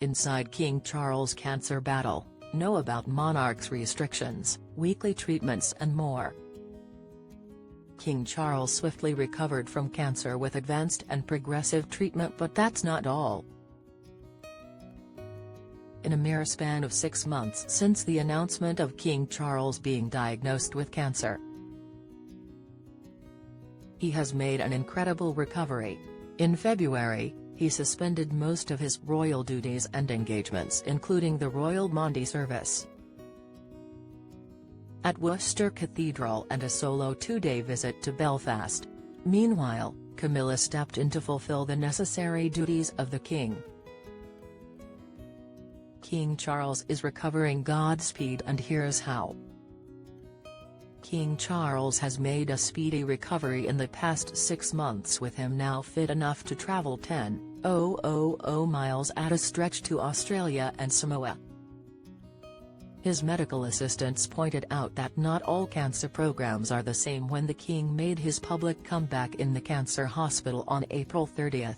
Inside King Charles' cancer battle, know about monarch's restrictions, weekly treatments and more. King Charles swiftly recovered from cancer with advanced and progressive treatment, but that's not all. In a mere span of 6 months since the announcement of King Charles being diagnosed with cancer, he has made an incredible recovery. In February, he suspended most of his royal duties and engagements, including the Royal Maundy service at Worcester Cathedral and a solo 2-day visit to Belfast. Meanwhile, Camilla stepped in to fulfill the necessary duties of the king. King Charles is recovering. Godspeed, and here's how. King Charles has made a speedy recovery in the past 6 months, with him now fit enough to travel 10,000 miles at a stretch to Australia and Samoa. His medical assistants pointed out that not all cancer programs are the same when the king made his public comeback in the cancer hospital on April 30.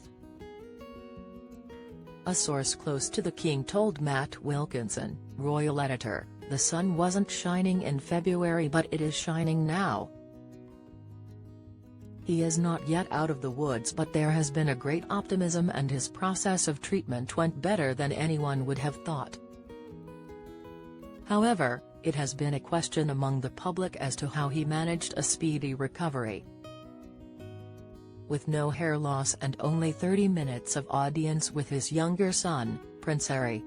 A source close to the king told Matt Wilkinson, royal editor, "The sun wasn't shining in February, but it is shining now. He is not yet out of the woods, but there has been a great optimism and his process of treatment went better than anyone would have thought." However, it has been a question among the public as to how he managed a speedy recovery. With no hair loss and only 30 minutes of audience with his younger son, Prince Harry.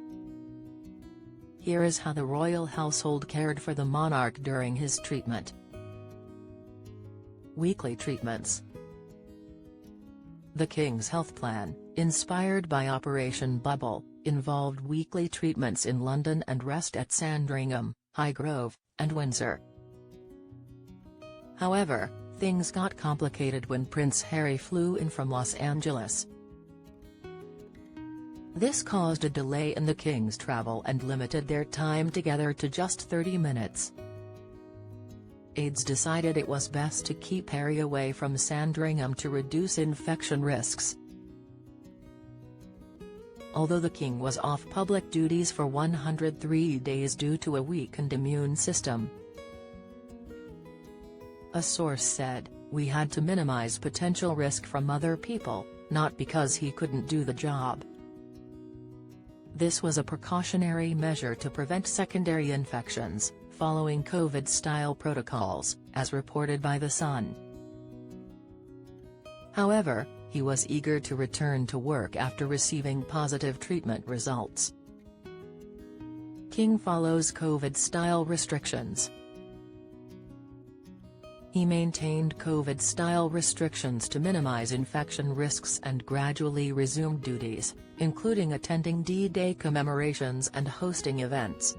Here is how the royal household cared for the monarch during his treatment. Weekly treatments. The King's health plan, inspired by Operation Bubble, involved weekly treatments in London and rest at Sandringham, Highgrove, and Windsor. However, things got complicated when Prince Harry flew in from Los Angeles. This caused a delay in the King's travel and limited their time together to just 30 minutes. Aides decided it was best to keep Harry away from Sandringham to reduce infection risks. Although the king was off public duties for 103 days due to a weakened immune system, a source said, "We had to minimize potential risk from other people, not because he couldn't do the job. This was a precautionary measure to prevent secondary infections, following COVID-style protocols," as reported by The Sun. However, he was eager to return to work after receiving positive treatment results. King follows COVID-style restrictions. He maintained COVID-style restrictions to minimize infection risks and gradually resumed duties, including attending D-Day commemorations and hosting events.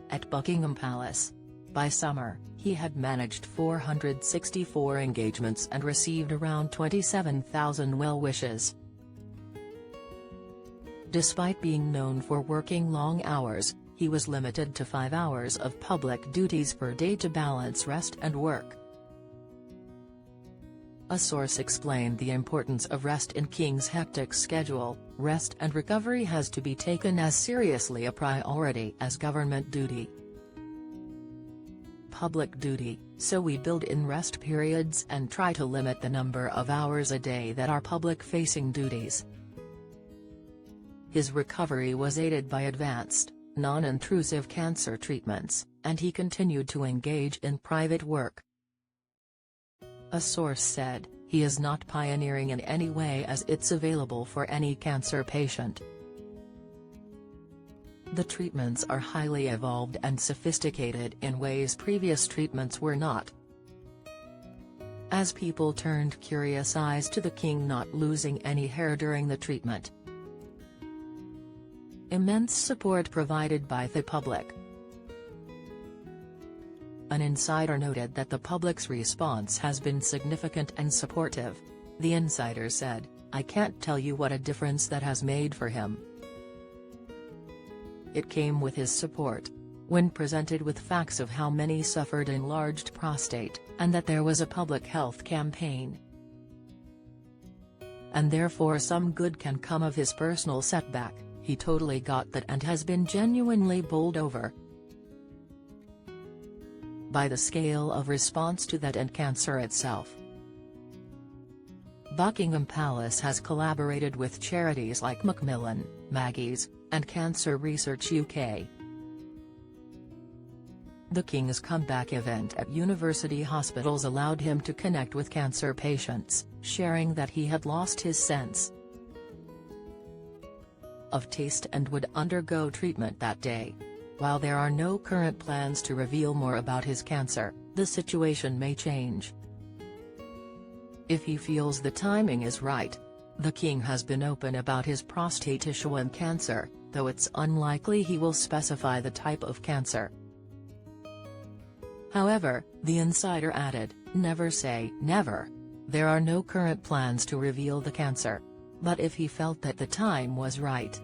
At Buckingham Palace, by summer, he had managed 464 engagements and received around 27,000 well wishes. Despite being known for working long hours, he was limited to 5 hours of public duties per day to balance rest and work. A source explained the importance of rest in King's hectic schedule. Rest and recovery has to be taken as seriously a priority as government duty. Public duty, so we build in rest periods and try to limit the number of hours a day that are public-facing duties. His recovery was aided by advanced, non-intrusive cancer treatments, and he continued to engage in private work. A source said, "He is not pioneering in any way as it's available for any cancer patient. The treatments are highly evolved and sophisticated in ways previous treatments were not." As people turned curious eyes to the king not losing any hair during the treatment. Immense support provided by the public. An insider noted that the public's response has been significant and supportive. The insider said, "I can't tell you what a difference that has made for him. It came with his support. When presented with facts of how many suffered enlarged prostate, and that there was a public health campaign and therefore some good can come of his personal setback. He totally got that and has been genuinely bowled over by the scale of response to that and cancer itself. Buckingham Palace has collaborated with charities like Macmillan, Maggie's, and Cancer Research UK. The King's comeback event at university hospitals allowed him to connect with cancer patients, sharing that he had lost his sense of taste and would undergo treatment that day. While there are no current plans to reveal more about his cancer, the situation may change if he feels the timing is right. The King has been open about his prostate tissue and cancer, though it's unlikely he will specify the type of cancer. However, the insider added, "Never say never. There are no current plans to reveal the cancer. But if he felt that the time was right,